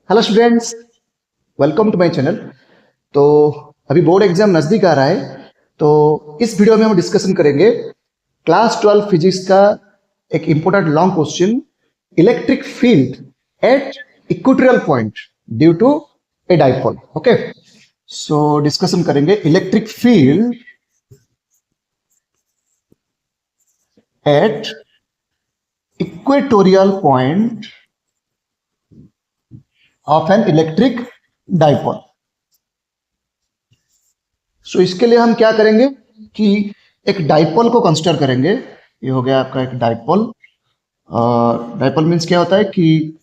Hello students, welcome to my channel. तो अभी board exam नज़दीक आ रहा है, तो इस वीडियो में हम डिस्कशन करेंगे क्लास 12 फिजिक्स का एक important long question, electric field at equatorial point due to a dipole. Okay, so discussion करेंगे electric field at equatorial point of an electric dipole. So इसके लिए हम क्या करेंगे कि एक डाइपोल को कंसिडर करेंगे। ये हो गया आपका एक डाइपोल। डाइपोल मीन्स क्या होता है कि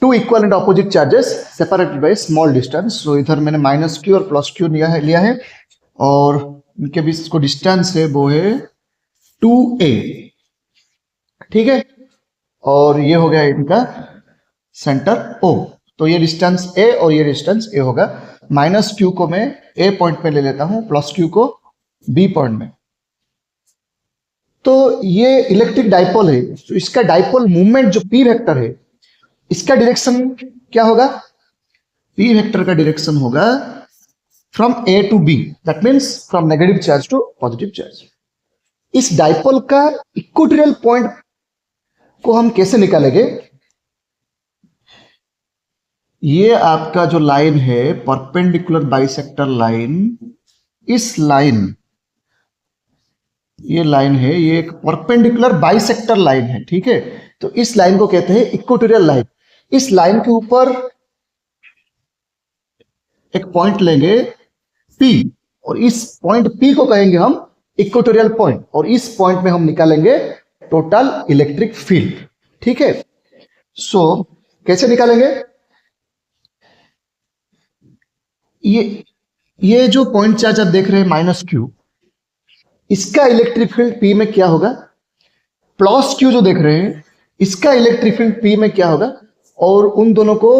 two equal and opposite charges separated by small distance. So इधर मैंने माइनस क्यू और प्लस क्यू लिया है और इनके बीच को डिस्टेंस है वो है 2a। ठीक है, और ये हो गया इनका सेंटर O। तो ये डिस्टेंस A और ये डिस्टेंस A होगा। माइनस क्यू को मैं A पॉइंट पे ले लेता हूं, प्लस क्यू को B पॉइंट में। तो ये इलेक्ट्रिक डाइपोल है, तो इसका डाइपोल मूवमेंट जो P वेक्टर है, इसका डायरेक्शन क्या होगा? P वेक्टर का डायरेक्शन होगा from A to B, that means from negative charge to positive charge. इस डाइपोल का इक्वेटोरियल पॉइंट को हम कैसे निकालेंगे? ये आपका जो लाइन है परपेंडिकुलर बाइसेक्टर लाइन, इस लाइन, ये लाइन है, ये एक परपेंडिकुलर बाइसेक्टर लाइन है। ठीक है, तो इस लाइन को कहते हैं इक्वेटोरियल लाइन। इस लाइन के ऊपर एक पॉइंट लेंगे P और इस पॉइंट P को कहेंगे हम इक्वेटोरियल पॉइंट, और इस पॉइंट में हम निकालेंगे टोटल इलेक्ट्रिक फील्ड। ठीक है, सो कैसे निकालेंगे? ये जो पॉइंट चार्ज आप देख रहे हैं माइनस क्यू, इसका इलेक्ट्रिक फील्ड P में क्या होगा? प्लस क्यू जो देख रहे हैं, इसका इलेक्ट्रिक फील्ड P में क्या होगा? और उन दोनों को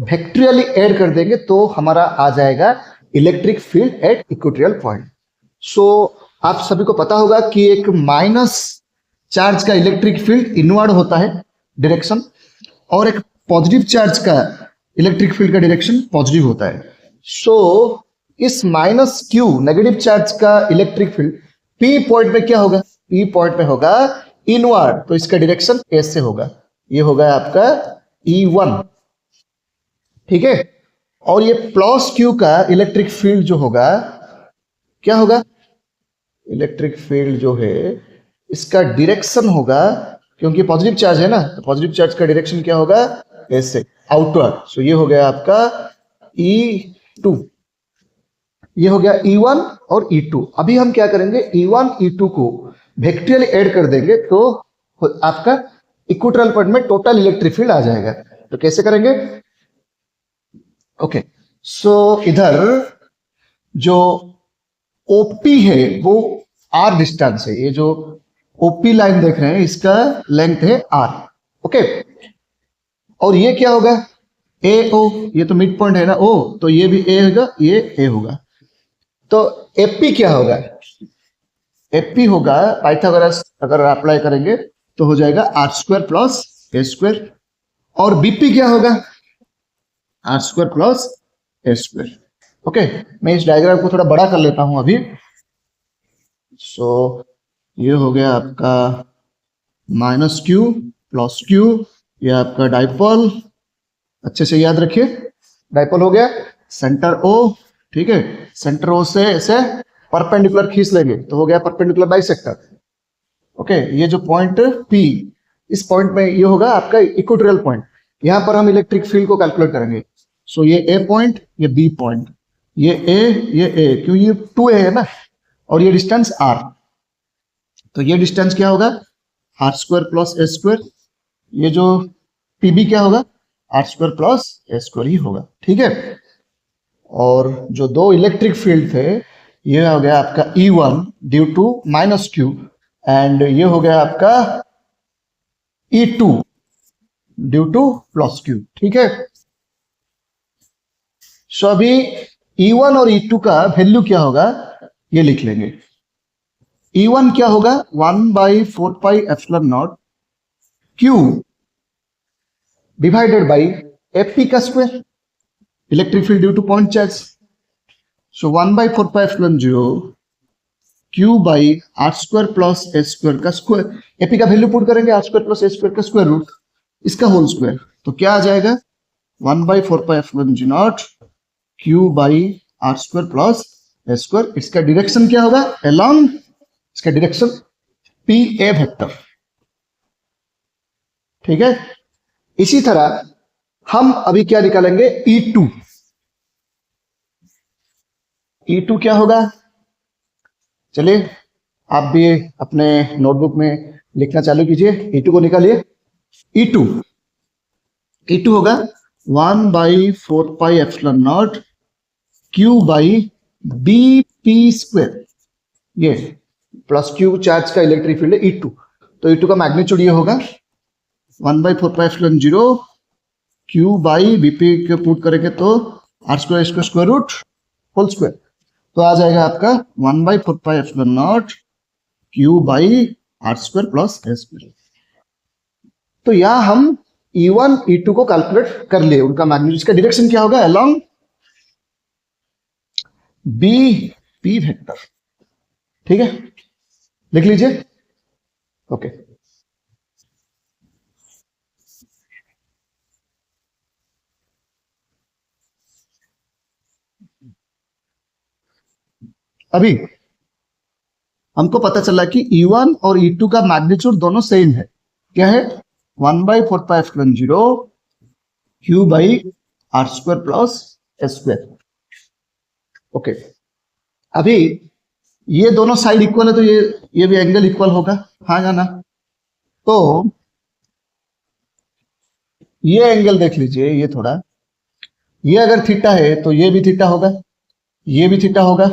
वेक्टोरियली ऐड कर देंगे तो हमारा आ जाएगा electric field at equatorial point. So आप सभी को पता होगा कि एक माइनस चार्ज का इलेक्ट्रिक फील्ड इनवर्ड होता है डायरेक्शन, और एक पॉजिटिव चार्ज का इलेक्ट्रिक फील्ड का डायरेक्शन पॉजिटिव होता है। सो इस माइनस क्यू नेगेटिव चार्ज का इलेक्ट्रिक फील्ड P पॉइंट में क्या होगा? P पॉइंट में होगा इनवर्ड, तो इसका डायरेक्शन ऐसे होगा। ये होगा आपका E1। ठीक है, और ये प्लस क्यू का इलेक्ट्रिक फील्ड जो होगा क्या होगा? इलेक्ट्रिक फील्ड जो है इसका डायरेक्शन होगा, क्योंकि पॉजिटिव चार्ज है ना, तो पॉजिटिव चार्ज का डायरेक्शन क्या होगा? ऐसे आउटवर्ड। सो ये हो गया आपका E2, ये हो गया E1 और E2। अभी हम क्या करेंगे, E1 E2 को वेक्टोरियली ऐड कर देंगे तो आपका इक्वेटोरियल पॉइंट में टोटल इलेक्ट्रिक फील्ड आ जाएगा। तो कैसे करेंगे? ओके, सो इधर जो OP है वो R डिस्टेंस है। ये जो OP लाइन देख रहे हैं इसका लेंथ है R। ओके, और ये क्या होगा? AO, ये तो मिड पॉइंट है ना O, तो ये भी A होगा, ये A होगा। तो AP क्या होगा? AP होगा पाइथागोरस अगर अप्लाई करेंगे तो हो जाएगा R square plus A square. और BP क्या होगा? R square plus A square. Okay, मैं इस डायग्राम को थोड़ा बड़ा कर लेता हूं अभी। सो ये हो गया आपका माइनस क्यू प्लस क्यू, ये आपका डाइपोल। अच्छे से याद रखिए, डाइपोल हो गया सेंटर O। ठीक है, सेंटर O से ऐसे परपेंडिकुलर खींच लेंगे तो हो गया परपेंडिकुलर बाइसेक्टर। ओके, ये जो पॉइंट P, इस पॉइंट में ये होगा आपका इक्वेटोरियल पॉइंट। यहां पर हम इलेक्ट्रिक फील्ड को कैलकुलेट करेंगे। सो ये A पॉइंट, ये B पॉइंट, ये A, ये A, क्यों ये 2A है ना, और ये डिस्टेंस R। तो ये डिस्टेंस क्या होगा? R square plus A square. ये जो PB क्या होगा? R square plus A square ही होगा। ठीक है, और जो दो इलेक्ट्रिक फील्ड थे, ये हो गया आपका E1 due to minus Q, and ये हो गया आपका E2 due two plus Q. ठीक है, सो अभी E1 और E2 का वैल्यू क्या होगा ये लिख लेंगे। E1 क्या होगा? 1/4 pi epsilon naught Q divided by F P का square, electric field due to point charge. So 1/4πε0 Q by R square plus S square का स्क्वायर, एपी का वैल्यू पुट करेंगे R square plus S square का square root, इसका whole square, तो क्या आ जाएगा 1/4πε0 Q by R square plus S square. इसका डायरेक्शन क्या होगा, अलोंग, इसका डायरेक्शन पी ए वेक्टर। ठीक है, इसी तरह हम अभी क्या निकालेंगे, E2। E2 क्या होगा, चलिए आप भी अपने नोटबुक में लिखना चालू कीजिए, E2 को निकालिए। E2 होगा 1/4πε0 Q by B P square, ये प्लस क्यू चार्ज का इलेक्ट्रिक फील्ड है E2, तो E2 का मैग्नीट्यूड ये होगा 1/4πε0 क्यू बाई बीपी के पुट करेंगे तो आर स्क्वायर इसका स्क्वायर रूट होल स्क्वायर, तो आ जाएगा आपका 1/4πε0 Q by R square plus S square. तो यहां हम E1 E2 को कैलकुलेट कर लिए, उनका मैग्नीट्यूड, का डायरेक्शन क्या होगा, अलोंग बी पी वेक्टर। ठीक है, लिख लीजिए। ओके, अभी हमको पता चला कि E1 और E2 का मैग्नीट्यूड दोनों सेम है, क्या है 1/4πε0 Q by R square plus S square. Okay, अभी ये दोनों साइड इक्वल है तो ये भी एंगल इक्वल होगा, हाँ या ना, तो ये एंगल देख लीजिए, ये थोड़ा, ये अगर थीटा है तो ये भी थीटा होगा, ये भी थीटा होगा।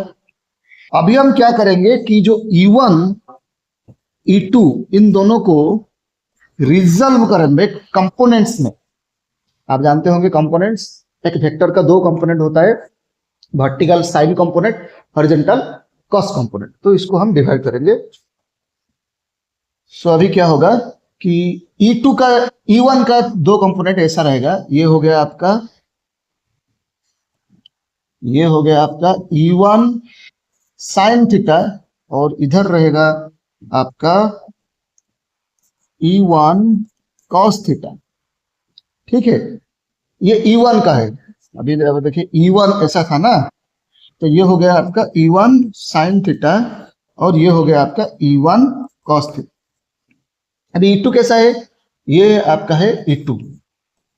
अभी हम क्या करेंगे कि जो E1 E2 इन दोनों को रिजल्व करेंगे कंपोनेंट्स में। आप जानते होंगे कंपोनेंट्स, एक वेक्टर का दो कंपोनेंट होता है, vertical sign component, horizontal cos component, तो इसको हम डिवाइड करेंगे। सो अभी क्या होगा कि E2 का E1 का दो कंपोनेंट ऐसा रहेगा, ये हो गया आपका, ये हो गया आपका E1 साइन थीटा, और इधर रहेगा आपका E1 कॉस थीटा। ठीक है, ये E1 का है, अभी देखिए E1 ऐसा था ना, तो ये हो गया आपका E1 साइन थीटा, और ये हो गया आपका E1 कॉस थीटा। अभी E2 कैसा है, ये आपका है E2,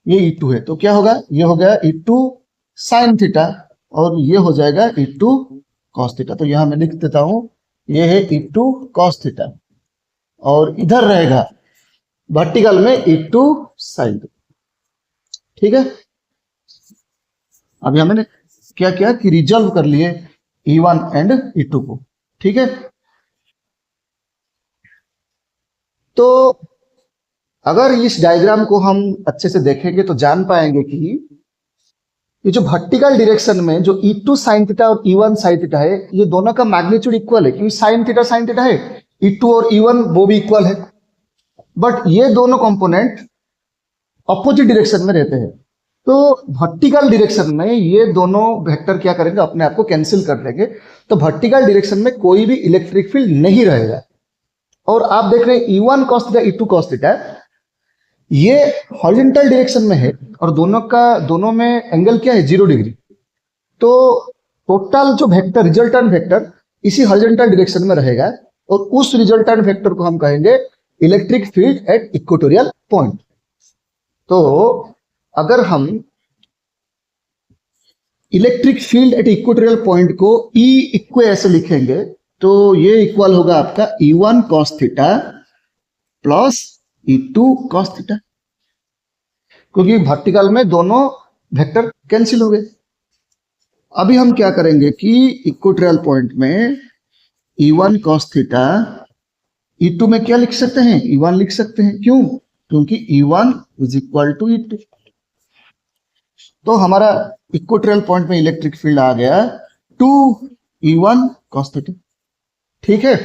ये E2 है, तो क्या होगा, ये हो गया E2 साइन थीटा, और ये हो जाएगा E2 कॉस थीटा। तो यहां मैं लिख देता हूं, ये है E2 कॉस थीटा, और इधर रहेगा वर्टिकल में E2 साइन थीटा। ठीक है, अभी हमने क्या किया कि रिजल्व कर लिए E1 एंड E2 को। ठीक है, तो अगर इस डायग्राम को हम अच्छे से देखेंगे तो जान पाएंगे कि ये जो वर्टिकल डायरेक्शन में जो E2 साइन थीटा और E1 साइन थीटा है, ये दोनों का मैग्नीट्यूड इक्वल है, क्योंकि साइन थीटा है, E2 और E1 वो भी इक्वल है, बट ये दोनों कंपोनेंट अपोजिट डायरेक्शन में रहते हैं। तो वर्टिकल डायरेक्शन में ये दोनों वेक्टर क्या करेंगे, अपने आप को कैंसिल कर देंगे, तो वर्टिकल डायरेक्शन में कोई भी इलेक्ट्रिक फील्ड नहीं रहेगा। और आप देख रहे हैं E1 cos theta E2 cos theta, ये हॉरिजॉन्टल डायरेक्शन में है, और दोनों में एंगल क्या है, 0 डिग्री। तो टोटल जो वेक्टर, रिजल्टेंट वेक्टर इसी हॉरिजॉन्टल डायरेक्शन में रहेगा, और उस रिजल्टेंट वेक्टर को हम कहेंगे electric field at equatorial point. तो अगर हम electric field at equatorial point को E इक्वे ऐसे लिखेंगे, तो ये इक्वल होगा आपका E1 cos theta plus E2 cos theta, क्योंकि वर्टिकल में दोनों वेक्टर कैंसिल हो गए। अभी हम क्या करेंगे कि इक्वेटोरियल पॉइंट में E1 cos थीटा, E2 में क्या लिख सकते हैं, E1 लिख सकते हैं, क्यों, क्योंकि E1 is equal to E2। तो हमारा इक्वेटोरियल पॉइंट में इलेक्ट्रिक फील्ड आ गया 2E1 cos थीटा। ठीक है,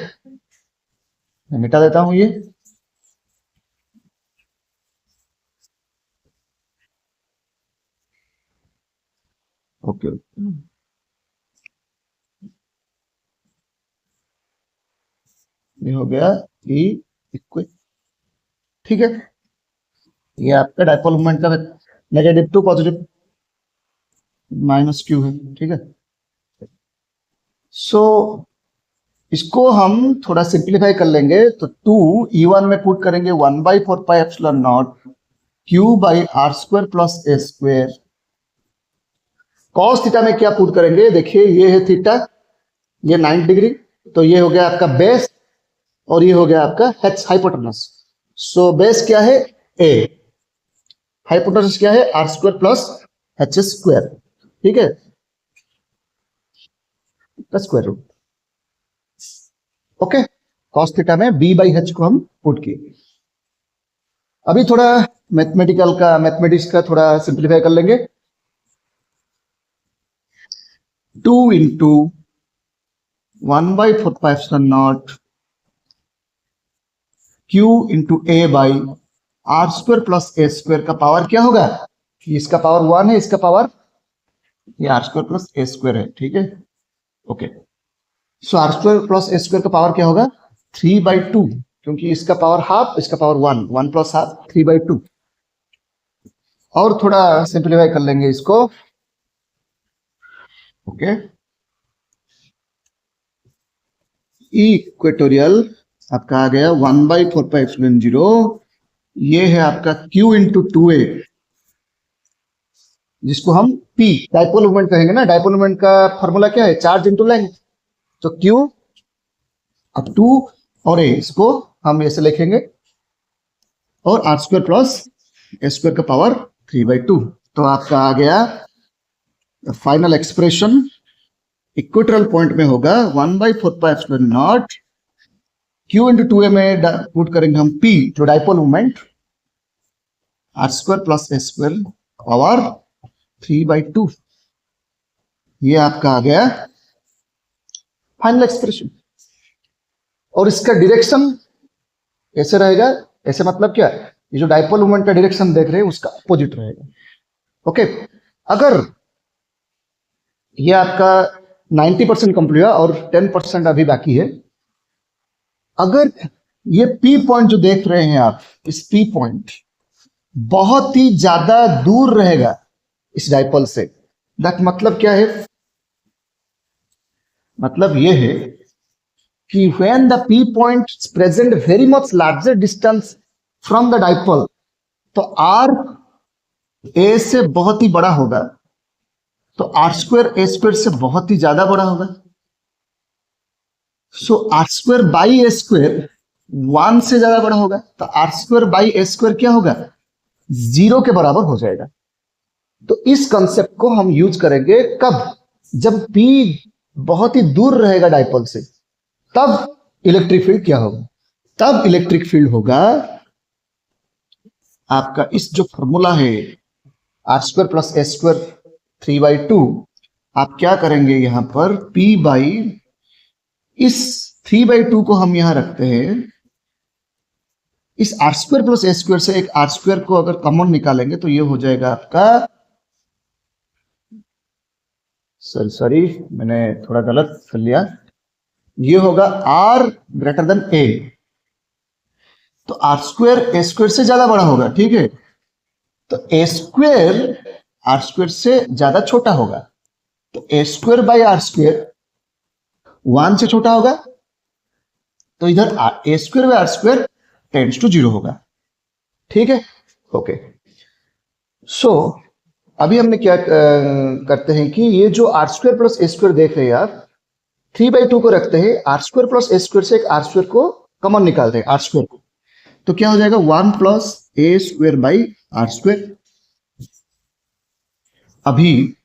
मैं मिटा देता हूं ये, ओके, ये हो गया ई इक्वल, ठीक है। ये आपका डाइपोल मोमेंट का negative to positive minus Q है, ठीक है। सो इसको हम थोड़ा सिंप्लीफाई कर लेंगे, तो 2 E1 में पुट करेंगे 1/4πε0 Q by R square plus A square. Cos theta में क्या पुट करेंगे, देखिए ये है थीटा, ये 90 डिग्री, तो ये हो गया आपका बेस और ये हो गया आपका एच हाइपोटेनस। सो बेस क्या है ए, हाइपोटेनस क्या है R square plus H square, ठीक है, square root. Okay, cos theta में बी बाई एच को हम पुट किए। अभी थोड़ा मैथमेटिक्स का थोड़ा सिंप्लीफाई कर लेंगे। 2 into 1/4πε0 Q into A by R square plus A square का पावर क्या होगा, इसका पावर 1 है, इसका पावर ये R square plus A square है, ठीक है। Okay, so R square plus A square का पावर क्या होगा 3/2, क्योंकि इसका पावर हाफ, इसका पावर 1 प्लस हाफ 3/2। और थोड़ा सिंप्लीफाई कर लेंगे इसको। ओके, इक्वेटोरियल आपका आ गया 1/4πε0, ये है आपका Q इंटू 2A, जिसको हम P डाइपोल मोमेंट कहेंगे ना। डाइपोल मोमेंट का फॉर्मूला क्या है, चार्ज इंटू लेंथ, तो Q अब 2 और A, इसको हम ऐसे लिखेंगे, और R square plus A square का पावर 3/2। तो आपका आ गया फाइनल एक्सप्रेशन इक्वेटोरियल पॉइंट में होगा 1/4πε0 Q इंटू 2A में पुट करेंगे हम P जो dipole moment, R square plus A square power 3/2। ये आपका आ गया फाइनल एक्सप्रेशन। और इसका डायरेक्शन ऐसे रहेगा, ऐसे मतलब क्या, ये जो डाइपोल मोमेंट का डायरेक्शन देख रहे हैं उसका अपोजिट रहेगा। ओके, अगर ये आपका 90% कंप्लीट हुआ और 10% अभी बाकी है, अगर ये P पॉइंट जो देख रहे हैं आप, इस P पॉइंट बहुत ही ज्यादा दूर रहेगा इस डाइपोल से, दैट मतलब क्या है, मतलब ये है कि when the P point is present very much larger distance from the dipole, तो R A से बहुत ही बड़ा होगा, तो आर स्क्वायर ए स्क्वायर से बहुत ही ज्यादा बड़ा होगा। So R square by A square 1 से ज्यादा बड़ा होगा, तो R square by A square क्या होगा 0 के बराबर हो जाएगा। तो इस कंसेप्ट को हम यूज करेंगे कब, जब P बहुत ही दूर रहेगा डाइपोल से, तब इलेक्ट्रिक फील्ड क्या होगा, तब इलेक्ट्रिक फील्ड होगा आपका इस जो फॉर्मूला है R square plus A square 3/2, आप क्या करेंगे यहां पर P बाई इस 3/2 को हम यहां रखते हैं, इस R square plus A square से एक आर स्क्वायर को अगर कॉमन निकालेंगे तो ये हो जाएगा आपका, सॉरी मैंने थोड़ा गलत कर लिया, ये होगा R ग्रेटर देन A, तो आर स्क्वायर ए स्क्वायर से ज्यादा बड़ा होगा, ठीक है, तो ए स्क्वायर आर स्क्वायर से ज्यादा छोटा होगा, तो A square by R square 1 से छोटा होगा, तो इधर A square by R square tends to 0 होगा, ठीक है। ओके, सो अभी हमने क्या करते हैं कि ये जो R square plus A square देख रहे हैं आप, 3/2 को रखते हैं, R square plus A square से एक आर स्क्वायर को कॉमन निकालते हैं, आर स्क्वायर को, तो क्या हो जाएगा 1 plus A square by R square. अभी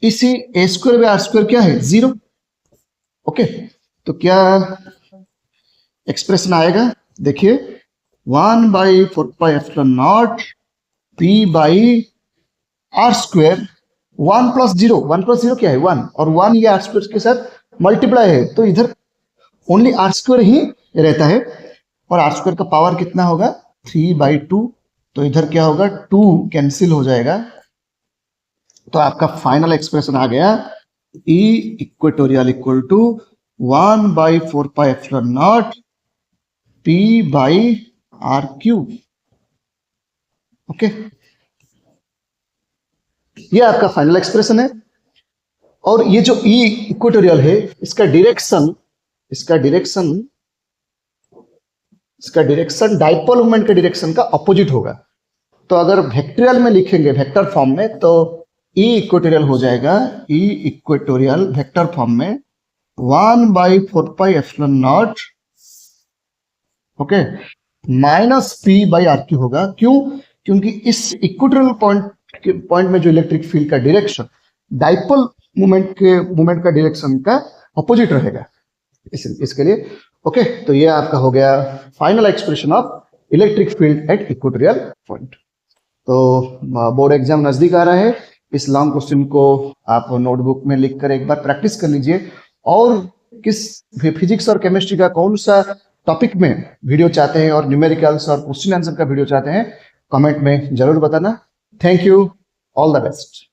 इसी A square by R square क्या है 0। ओके, तो क्या एक्सप्रेशन आएगा, देखिए 1/4πε0 P by R square 1 plus 0 क्या है 1, और 1 ये आर स्क्वायर के साथ मल्टीप्लाई है, तो इधर ओनली आर स्क्वायर ही रहता है, और आर स्क्वायर का पावर कितना होगा 3/2, तो इधर क्या होगा 2 कैंसिल हो जाएगा, तो आपका फाइनल एक्सप्रेशन आ गया E equatorial equal to 1/4πε0 P/r3। Okay, ये आपका फाइनल एक्सप्रेशन है। और ये जो E इक्वेटोरियल है इसका डाइपोल मोमेंट के डायरेक्शन का अपोजिट होगा। तो अगर वेक्टोरियल में लिखेंगे वेक्टर फॉर्म में तो E इक्वेटोरियल हो जाएगा, E इक्वेटोरियल वेक्टर फॉर्म में 1/4πε0 ओके -P/r3 होगा। क्यों? क्योंकि इस इक्वेटोरियल पॉइंट में जो इलेक्ट्रिक फील्ड का डायरेक्शन डाइपोल मोमेंट का डायरेक्शन का अपोजिट रहेगा इसके लिए। ओके, तो ये आपका हो गया final expression of electric field at equatorial point. तो बोर्ड एग्जाम नजदीक आ रहा है, इस लॉन्ग क्वेश्चन को आप नोटबुक में लिखकर एक बार प्रैक्टिस कर लीजिए। और किस फिजिक्स और केमिस्ट्री का कौन सा टॉपिक में वीडियो चाहते हैं और न्यूमेरिकल्स और क्वेश्चन आंसर का वीडियो चाहते हैं, कमेंट में जरूर बताना। Thank you, all the best.